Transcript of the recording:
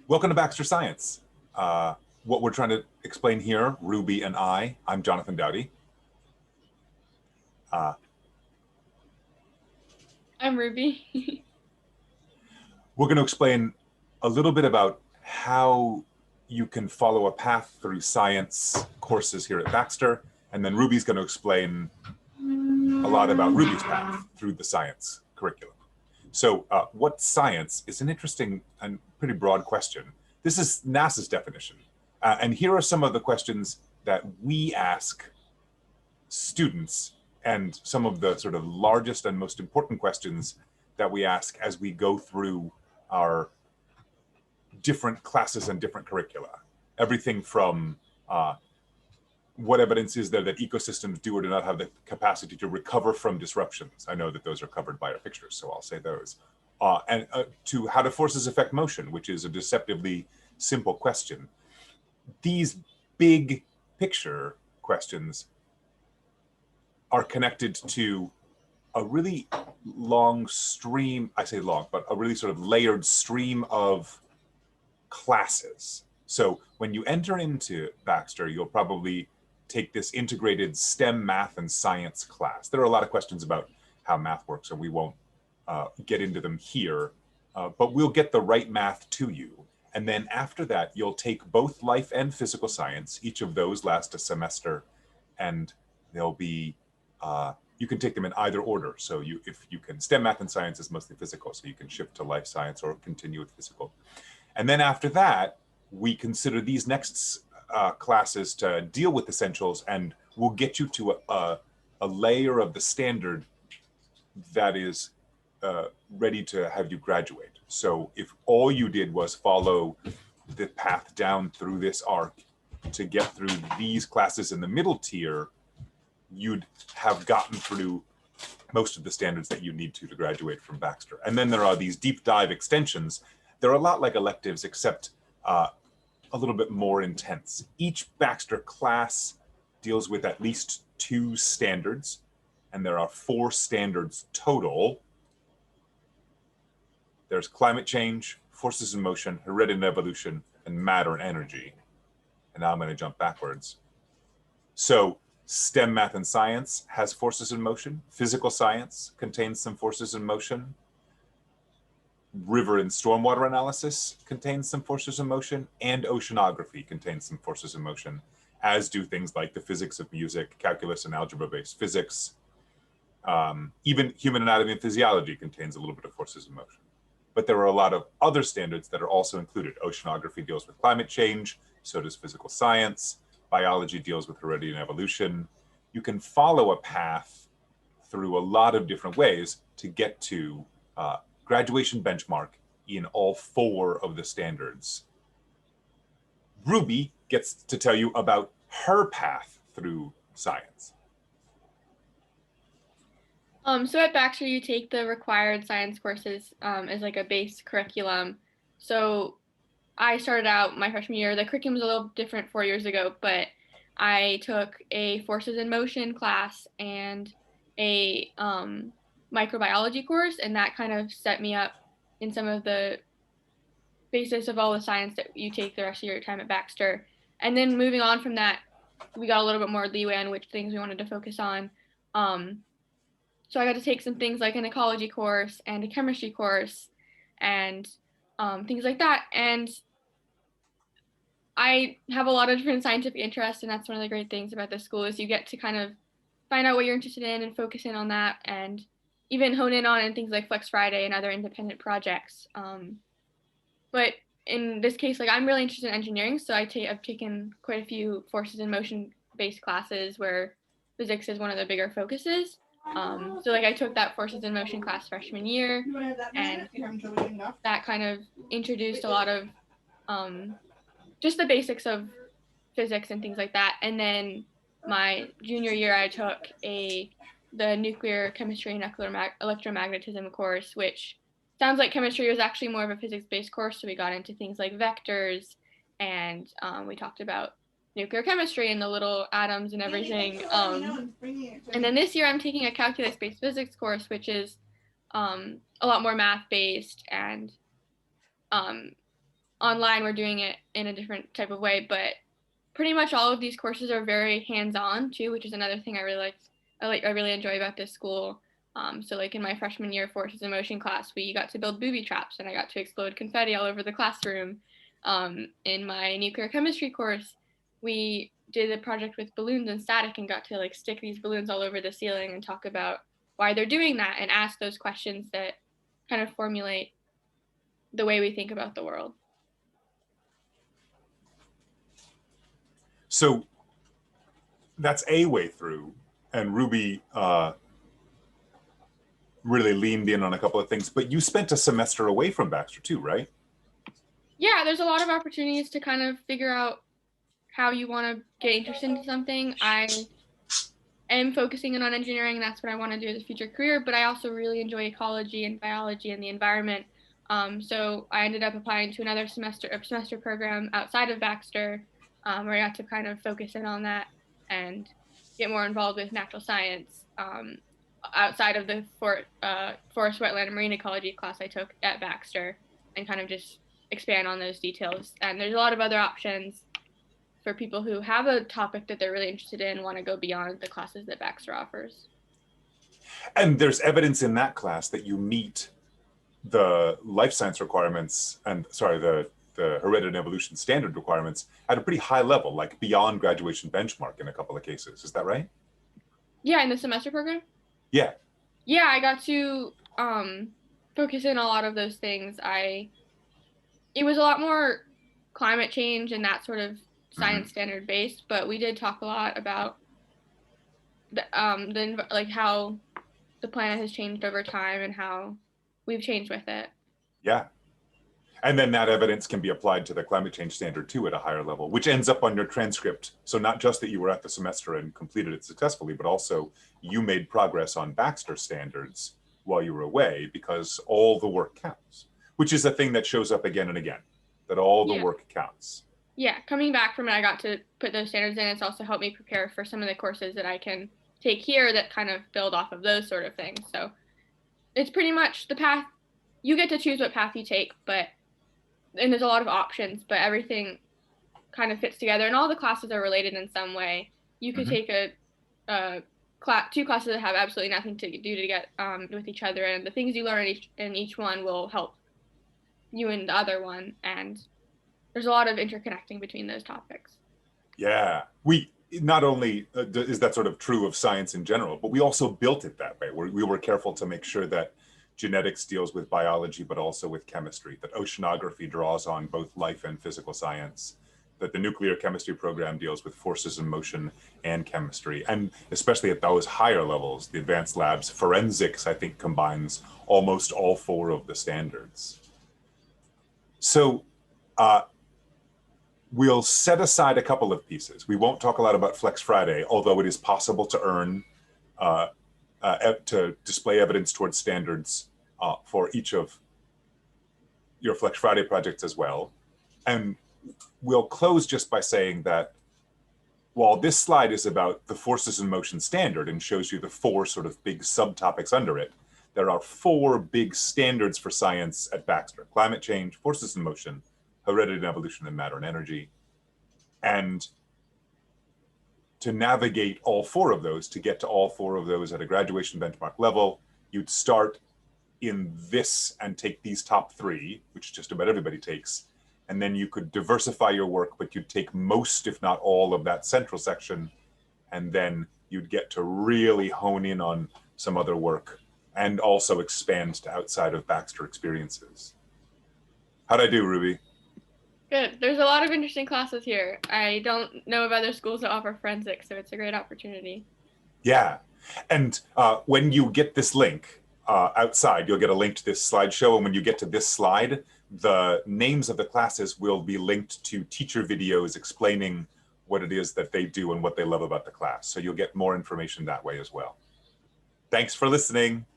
Welcome to Baxter Science. What we're trying to explain here, Ruby and I'm Jonathan Dowdy. I'm Ruby. We're going to explain a little bit about how you can follow a path through science courses here at Baxter, and then Ruby's going to explain a lot about Ruby's path through the science curriculum. So what's science is an interesting and pretty broad question. This is NASA's definition. And here are some of the questions that we ask students and some of the sort of largest and most important questions that we ask as we go through our different classes and different curricula. Everything from what evidence is there that ecosystems do or do not have the capacity to recover from disruptions? I know that those are covered by our pictures, so I'll say those. And to how do forces affect motion, which is a deceptively simple question. These big picture questions are connected to a really long stream, I say long, but a really sort of layered stream of classes. So when you enter into Baxter, you'll probably take this integrated STEM math and science class. There are a lot of questions about how math works, and we won't get into them here, but we'll get the right math to you. And then after that, you'll take both life and physical science. Each of those last a semester, and they'll be, you can take them in either order. So if you can, STEM math and science is mostly physical, so you can shift to life science or continue with physical. And then after that, we consider these next classes to deal with essentials, and we'll get you to a layer of the standard that is ready to have you graduate. So if all you did was follow the path down through this arc to get through these classes in the middle tier, you'd have gotten through most of the standards that you need to graduate from Baxter. And then there are these deep dive extensions. They're a lot like electives, except a little bit more intense. Each Baxter class deals with at least 2 standards, and there are 4 standards total. There's climate change, forces in motion, heredity and evolution, and matter and energy. And now I'm going to jump backwards. So STEM math and science has forces in motion. Physical science contains some forces in motion. River and stormwater analysis contains some forces in motion, and oceanography contains some forces in motion, as do things like the physics of music, calculus and algebra-based physics. Even human anatomy and physiology contains a little bit of forces in motion. But there are a lot of other standards that are also included. Oceanography deals with climate change, so does physical science. Biology deals with heredity and evolution. You can follow a path through a lot of different ways to get to graduation benchmark in all 4 of the standards. Ruby gets to tell you about her path through science. So at Baxter, you take the required science courses as like a base curriculum. So I started out my freshman year. The curriculum was a little different 4 years ago, but I took a forces in motion class and a microbiology course, and that kind of set me up in some of the basis of all the science that you take the rest of your time at Baxter. And then moving on from that, we got a little bit more leeway on which things we wanted to focus on. So I got to take some things like an ecology course and a chemistry course and things like that. And I have a lot of different scientific interests, and that's one of the great things about this school is you get to kind of find out what you're interested in and focus in on that, and even hone in on things like Flex Friday and other independent projects. But in this case, like I'm really interested in engineering, so I've taken quite a few forces in motion based classes where physics is one of the bigger focuses. So like I took that forces in motion class freshman year, and that kind of introduced a lot of just the basics of physics and things like that. And then my junior year, I took the nuclear chemistry and electromagnetism course, which sounds like chemistry was actually more of a physics-based course. So we got into things like vectors, and we talked about nuclear chemistry and the little atoms and everything. And then this year, I'm taking a calculus-based physics course, which is a lot more math-based and online we're doing it in a different type of way, but pretty much all of these courses are very hands-on too, which is another thing I really like. I really enjoy about this school. So like in my freshman year forces in motion class, we got to build booby traps and I got to explode confetti all over the classroom. In my nuclear chemistry course, we did a project with balloons and static and got to like stick these balloons all over the ceiling and talk about why they're doing that and ask those questions that kind of formulate the way we think about the world. So that's a way through, and Ruby really leaned in on a couple of things, but you spent a semester away from Baxter too, right? Yeah, there's a lot of opportunities to kind of figure out how you want to get interested in something. I am focusing in on engineering, and that's what I want to do as a future career, but I also really enjoy ecology and biology and the environment. So I ended up applying to another semester program outside of Baxter, where I got to kind of focus in on that and get more involved with natural science outside of the forest, wetland, and marine ecology class I took at Baxter, and kind of just expand on those details. And there's a lot of other options for people who have a topic that they're really interested in and want to go beyond the classes that Baxter offers. And there's evidence in that class that you meet the life science requirements and, sorry, the heredity and evolution standard requirements at a pretty high level, like beyond graduation benchmark in a couple of cases. Is that right? Yeah, in the semester program? Yeah. Yeah, I got to focus in a lot of those things. It was a lot more climate change and that sort of science standard based, but we did talk a lot about like how the planet has changed over time and how we've changed with it. Yeah. And then that evidence can be applied to the climate change standard too at a higher level, which ends up on your transcript. So not just that you were at the semester and completed it successfully, but also you made progress on Baxter standards while you were away, because all the work counts, which is a thing that shows up again and again, that all the work counts. Yeah, coming back from it, I got to put those standards in. It's also helped me prepare for some of the courses that I can take here that kind of build off of those sort of things. So it's pretty much the path. You get to choose what path you take, and there's a lot of options, but everything kind of fits together, and all the classes are related in some way. You could take two classes that have absolutely nothing to do to get with each other, and the things you learn in each one will help you in the other one, and there's a lot of interconnecting between those topics. Yeah, we not only is that sort of true of science in general, but we also built it that way. We were careful to make sure that genetics deals with biology, but also with chemistry, that oceanography draws on both life and physical science, that the nuclear chemistry program deals with forces in motion and chemistry. And especially at those higher levels, the advanced labs, forensics, I think, combines almost all four of the standards. So we'll set aside a couple of pieces. We won't talk a lot about Flex Friday, although it is possible to earn to display evidence towards standards for each of your Flex Friday projects as well. And we'll close just by saying that while this slide is about the forces in motion standard and shows you the four sort of big subtopics under it, there are four big standards for science at Baxter: climate change, forces in motion, heredity and evolution, and matter and energy. And to navigate all four of those, to get to all four of those at a graduation benchmark level, you'd start in this and take these top three, which just about everybody takes, and then you could diversify your work, but you'd take most, if not all, of that central section, and then you'd get to really hone in on some other work and also expand to outside of Baxter experiences. How'd I do, Ruby? Good. There's a lot of interesting classes here. I don't know of other schools that offer forensics, so it's a great opportunity. Yeah. And when you get this link outside, you'll get a link to this slideshow. And when you get to this slide, the names of the classes will be linked to teacher videos explaining what it is that they do and what they love about the class. So you'll get more information that way as well. Thanks for listening.